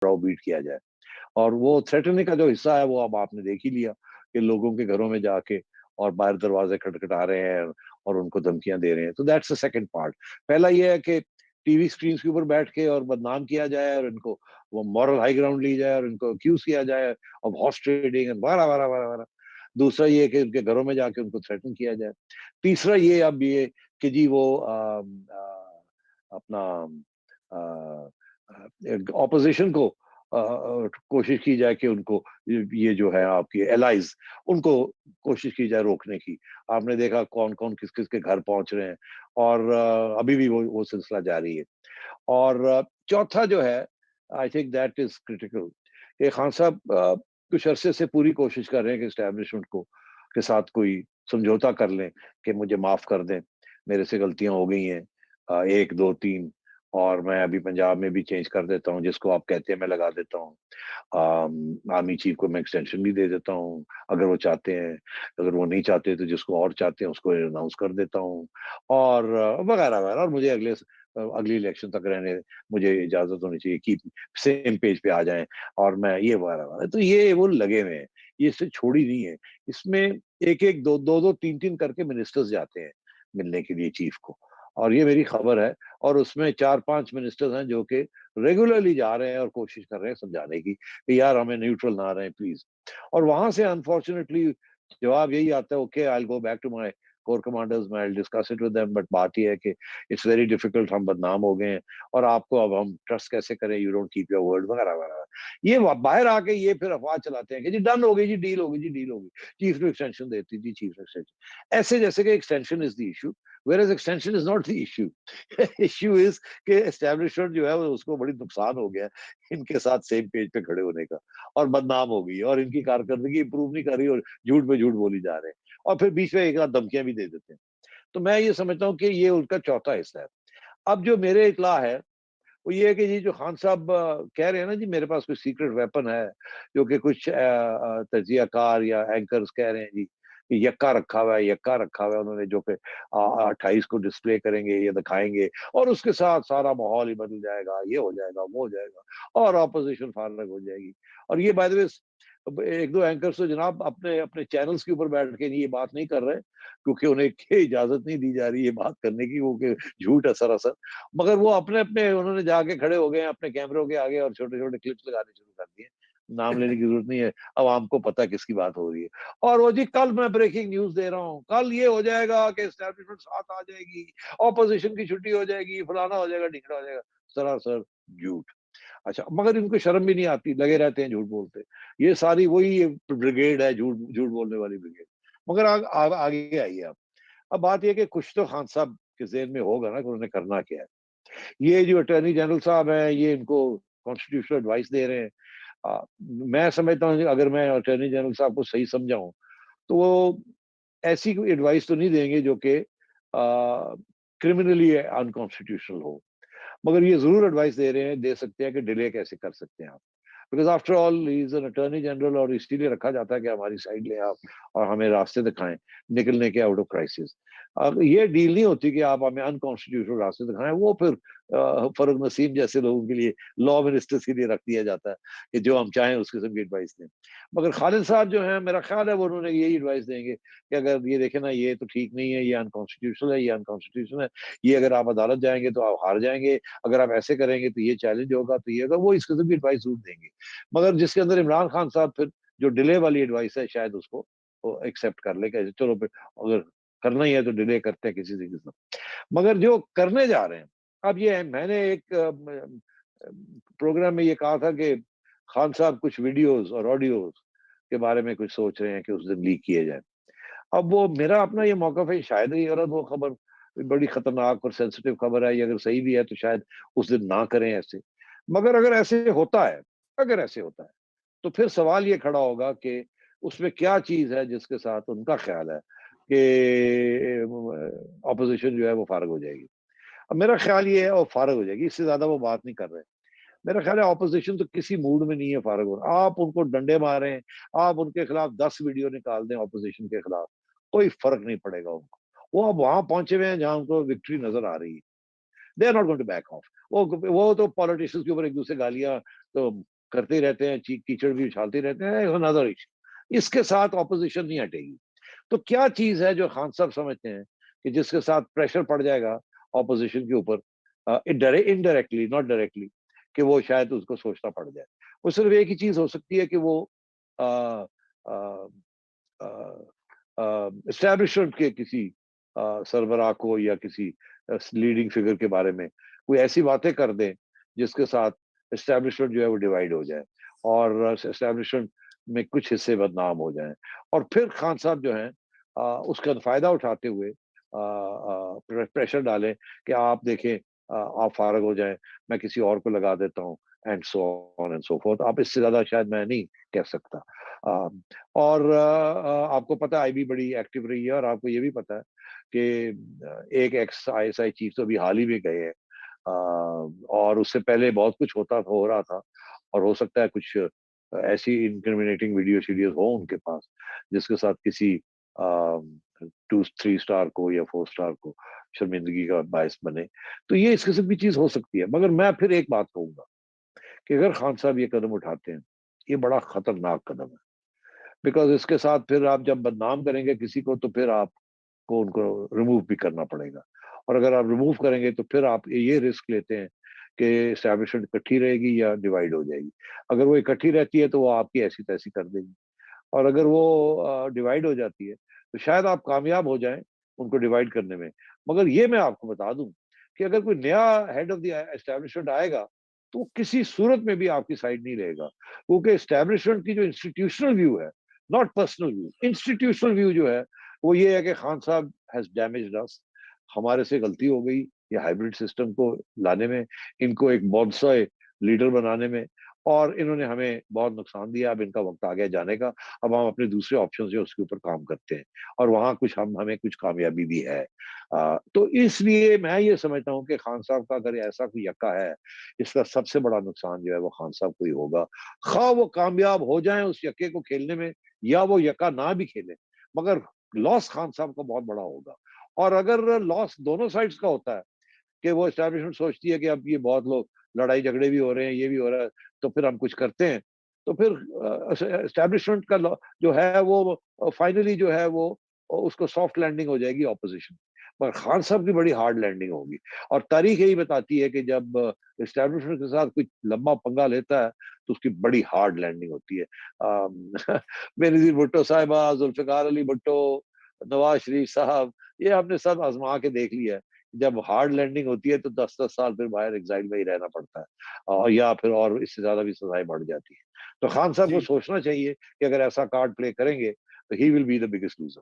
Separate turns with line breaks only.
ब्राउबीट किया जाए। और वो थ्रेटनिंग का जो हिस्सा है वो अब आपने देख ही लिया कि लोगों के घरों में जाके और बाहर दरवाजे खटखटा रहे हैं और उनको धमकियां दे रहे हैं। तो दैट्स द सेकंड पार्ट। पहला ये है कि टीवी स्क्रीन के ऊपर बैठ के और बदनाम किया जाए और इनको वो मॉरल हाई ग्राउंड ली जाए और इनको अक्यूज किया जाए ऑफ हॉर्स ट्रेडिंग एंड वारा वारा वारा वारा। दूसरा ये कि उनके घरों में जाके उनको थ्रेटन किया जाए। तीसरा ये अब ये कि जी वो अपना ऑपोजिशन को कोशिश की जाए कि उनको ये जो है आपकी एलाइज उनको कोशिश की जाए रोकने की। आपने देखा कौन कौन किस किस के घर पहुंच रहे हैं और अभी भी वो सिलसिला जारी है। और चौथा जो है, I think that is critical, कि खान साहब कुछ अरसे से पूरी कोशिश कर रहे हैं कि इस्टेब्लिशमेंट को के साथ कोई समझौता कर लें कि मुझे माफ कर दें, मेरे से गलतियां हो गई हैं, एक दो तीन, और मैं अभी पंजाब में भी चेंज कर देता हूँ, जिसको आप कहते हैं मैं लगा देता हूँ। आर्मी चीफ को मैं एक्सटेंशन भी दे देता हूँ अगर वो चाहते हैं, अगर वो नहीं चाहते तो जिसको और चाहते हैं उसको अनाउंस कर देता हूँ, और वगैरह वगैरह, और मुझे अगली इलेक्शन तक रहने, मुझे इजाजत होनी चाहिए कि सेम पेज पे आ जाएं, और मैं ये वगैरह वगैरह। तो ये वो लगे हुए हैं, ये इससे छोड़ी नहीं है। इसमें एक एक दो दो दो तीन तीन करके मिनिस्टर्स जाते हैं मिलने के लिए चीफ को, और ये मेरी खबर है। और उसमें 4-5 मिनिस्टर्स हैं जो कि रेगुलरली जा रहे हैं और कोशिश कर रहे हैं समझाने की कि यार हमें न्यूट्रल ना रहे प्लीज। और वहां से अनफॉर्चुनेटली जवाब यही आता है, okay I will go back to my core commanders, मैं I discuss it with them, but बात ये है कि इट्स वेरी डिफिकल्ट, हम बदनाम हो गए हैं और आपको अब हम ट्रस्ट कैसे करें, you don't keep your word वगैरह वगैरह। ये बाहर आके ये फिर अफवाह चलाते हैं कि जी डन हो गई, जी डील हो गई, जी डील हो गई, चीफ ने एक्सटेंशन देती, जी चीफ ने एक्सटेंशन, ऐसे जैसे कि extension is the issue, whereas extension is not the issue. issue is कि एस्टेब्लिशमेंट जो है वो उसको बड़ी नुकसान हो गया है इनके साथ सेम पेज पे खड़े होने का, और बदनाम हो गई और इनकी कारकर्दगी इंप्रूव नहीं कर रही और झूठ पे झूठ बोली जा रहे हैं, और फिर बीच में एक आध धमकियां भी दे देते हैं। तो मैं ये समझता हूँ कि ये उनका चौथा हिस्सा है। अब जो मेरे इतला है वो ये है कि जी जो खान साहब कह रहे हैं ना जी मेरे पास कुछ सीक्रेट वेपन है, जो कि कुछ तजिया कार या एंकर्स कह रहे हैं जी कि यक्का रखा हुआ है, यक्का रखा हुआ है उन्होंने, जो कि 28 को डिस्प्ले करेंगे, ये दिखाएंगे और उसके साथ सारा माहौल ही बदल जाएगा, ये हो जाएगा, वो हो जाएगा और ऑपोजिशन फारग हो जाएगी। और ये बाय द वे एक दो एंकर्स तो जनाब अपने अपने चैनल्स के ऊपर बैठ के ये बात नहीं कर रहे क्योंकि उन्हें इजाजत नहीं दी जा रही है बात करने की, वो कि झूठ है सरासर, मगर वो अपने अपने उन्होंने जाके खड़े हो गए अपने कैमरों के आगे और छोटे छोटे क्लिप्स लगाने शुरू कर दिए। नाम लेने की जरूरत नहीं है, अब आपको पता है किसकी बात हो रही है। और वो जी कल मैं ब्रेकिंग न्यूज दे रहा हूँ, कल ये हो जाएगा कि एस्टैब्लिशमेंट साथ आ जाएगी, ऑपोजिशन की छुट्टी हो जाएगी, फलाना हो जाएगा, ढिंगड़ा हो जाएगा, सरासर झूठ। अच्छा, मगर इनको शर्म भी नहीं आती, लगे रहते हैं झूठ बोलते। ये सारी वही ब्रिगेड है, झूठ झूठ बोलने वाली ब्रिगेड। मगर आगे आइए आप। अब बात यह कि कुछ तो खान साहब के ज़हन में होगा ना कि उन्होंने करना क्या है। ये जो अटॉर्नी जनरल साहब हैं, ये इनको कॉन्स्टिट्यूशनल एडवाइस दे रहे हैं। मैं समझता हूँ कि अगर मैं अटॉर्नी जनरल साहब को सही समझाऊँ, तो वो ऐसी कोई एडवाइस तो नहीं देंगे जो कि क्रिमिनली अनकॉन्स्टिट्यूशनल हो। मगर ये ज़रूर एडवाइस दे रहे हैं, दे सकते हैं कि डिले कैसे कर सकते हैं आप। Because after all he is an attorney general, और इसीलिए रखा जाता है कि हमारी साइड लें आप और हमें रास्ते दिखाएँ निकलने के आउट ऑफ क्राइसिस। अब ये डील नहीं होती कि आप हमें अनकॉन्स्टिट्यूशनल रास्ते दिखाएँ, वो फिर फरूक नसीम जैसे लोगों के लिए, लॉ मिनिस्टर्स के लिए रख दिया जाता है कि जो हम चाहें उस किस्म की एडवाइस दें। मगर खालिद साहब जो हैं, मेरा ख्याल है वो उन्होंने यही एडवाइस देंगे कि अगर ये देखें ना ये तो ठीक नहीं है, ये अनकॉन्स्टिट्यूशनल है, ये अनकॉन्स्टिट्यूशनल है, ये अगर आप अदालत जाएँगे तो आप हार जाएँगे, अगर आप ऐसे करेंगे तो ये चैलेंज होगा, तो ये होगा, वो इस किस्म की एडवाइस ज़रूर देंगे। मगर जिसके अंदर इमरान खान साहब फिर जो डिले वाली एडवाइस है शायद उसको वो एक्सेप्ट कर ले कि चलो फिर अगर करना ही है तो डिले करते हैं किसी से किसी। मगर जो करने जा रहे हैं, अब ये है, मैंने एक प्रोग्राम में ये कहा था कि खान साहब कुछ वीडियोस और ऑडियोज के बारे में कुछ सोच रहे हैं कि उस दिन लीक किए जाए। अब वो मेरा अपना ये मौक़िफ़ है, शायद ही गलत वो खबर बड़ी खतरनाक और सेंसिटिव खबर है, ये अगर सही भी है तो शायद उस दिन ना करें ऐसे। मगर अगर ऐसे होता है, अगर ऐसे होता है, तो फिर सवाल ये खड़ा होगा कि उसमें क्या चीज़ है जिसके साथ उनका ख़्याल है कि ऑपोज़िशन जो है वो फ़ारिग हो जाएगी। अब मेरा ख़्याल ये है वो फ़ारिग हो जाएगी, इससे ज़्यादा वो बात नहीं कर रहे। मेरा ख़्याल है ऑपोज़िशन तो किसी मूड में नहीं है फ़ारिग होना। आप उनको डंडे मारें, आप उनके खिलाफ 10 वीडियो निकाल दें ऑपोज़िशन के खिलाफ, कोई फ़र्क नहीं पड़ेगा उनको। वो अब वहाँ पहुँचे हुए हैं जहाँ उनको विक्ट्री नज़र आ रही है। They are not going to back off. वो तो पॉलिटिशियंस के ऊपर एक-दूसरे गालियाँ तो करते ही रहते हैं, कीचड़ भी उछालते रहते हैं, अनदर इश्यू। इसके साथ ऑपोजिशन नहीं हटेगी। तो क्या चीज है जो खान साहब समझते हैं कि जिसके साथ प्रेशर पड़ जाएगा ऑपोजिशन के ऊपर, इनडायरेक्टली नॉट डायरेक्टली, कि वो शायद उसको सोचना पड़ जाए। वो सिर्फ एक ही चीज हो सकती है कि वो एस्टैब्लिशमेंट के किसी सरबराह को या किसी लीडिंग फिगर के बारे में कोई ऐसी बातें कर दें जिसके साथ एस्टैब्लिशमेंट जो है वो डिवाइड हो जाए और एस्टैब्लिशमेंट में कुछ हिस्से बदनाम हो जाएं, और फिर खान साहब जो हैं उसका फायदा उठाते हुए प्रेशर डालें कि आप देखें, आप फारग हो जाएं, मैं किसी और को लगा देता हूं, and so on and so fourth. आप इससे ज्यादा शायद मैं नहीं कह सकता। और आपको पता है आईबी बड़ी एक्टिव रही है, और आपको ये भी पता है कि एक एक्स आईएसआई चीफ तो अभी हाल ही में गए हैं, और उससे पहले बहुत कुछ हो रहा था, और हो सकता है कुछ ऐसी इंक्रिमिनेटिंग वीडियो शीडियोस हो उनके पास जिसके साथ किसी 2-3 स्टार को या 4 स्टार को शर्मिंदगी का बायस बने। तो ये इस किस्म की चीज हो सकती है। मगर मैं फिर एक बात कहूंगा कि अगर खान साहब ये कदम उठाते हैं, ये बड़ा खतरनाक कदम है। बिकॉज इसके साथ फिर आप जब बदनाम करेंगे किसी को, तो फिर आपको उनको रिमूव भी करना पड़ेगा, और अगर आप रिमूव करेंगे तो फिर आप ये रिस्क लेते हैं कि एस्टैब्लिशमेंट इकट्ठी रहेगी या डिवाइड हो जाएगी। अगर वो इकट्ठी रहती है तो वो आपकी ऐसी तैसी कर देगी, और अगर वो डिवाइड हो जाती है तो शायद आप कामयाब हो जाएं उनको डिवाइड करने में। मगर ये मैं आपको बता दूं कि अगर कोई नया हेड ऑफ द एस्टैब्लिशमेंट आएगा तो वो किसी सूरत में भी आपकी साइड नहीं रहेगा, क्योंकि एस्टैब्लिशमेंट की जो इंस्टीट्यूशनल व्यू है, not personal view, institutional view जो है वो ये है कि खान साहब हैज डैमेज्ड अस, हमारे से गलती हो गई ये हाइब्रिड सिस्टम को लाने में, इनको एक बॉन्साई लीडर बनाने में, और इन्होंने हमें बहुत नुकसान दिया। अब इनका वक्त आ गया जाने का, अब हम अपने दूसरे ऑप्शन जो उसके ऊपर काम करते हैं, और वहां कुछ हमें कुछ कामयाबी भी है। तो इसलिए मैं ये समझता हूँ कि खान साहब का अगर ऐसा कोई यक्का है, इसका सबसे बड़ा नुकसान जो है वो खान साहब को ही होगा। खा वो कामयाब हो जाए उस यक्के को खेलने में, या वो यक्का ना भी खेले, मगर लॉस खान साहब का बहुत बड़ा होगा। और अगर लॉस दोनों साइड्स का होता है कि वो एस्टैब्लिशमेंट सोचती है कि अब ये बहुत लोग लड़ाई झगड़े भी हो रहे हैं, ये भी हो रहा है, तो फिर हम कुछ करते हैं, तो फिर एस्टैब्लिशमेंट का जो है वो फाइनली जो है वो उसको सॉफ्ट लैंडिंग हो जाएगी ऑपोजिशन, पर खान साहब की बड़ी हार्ड लैंडिंग होगी। और तारीख यही बताती है कि जब एस्टैब्लिशमेंट के साथ कुछ लंबा पंगा लेता है तो उसकी बड़ी हार्ड लैंडिंग होती है। बेनजीर भुट्टो साहिबा, जुल्फिकार अली भुट्टो, नवाज शरीफ साहब, ये हमने सब आजमा के देख लिया है। जब हार्ड लैंडिंग होती है तो 10-10 साल फिर बाहर एग्जाइल में ही रहना पड़ता है, और या फिर और इससे ज्यादा भी सजाएं बढ़ जाती है। तो खान साहब को
जी।
सोचना चाहिए कि अगर ऐसा कार्ड प्ले करेंगे तो he will be the biggest loser.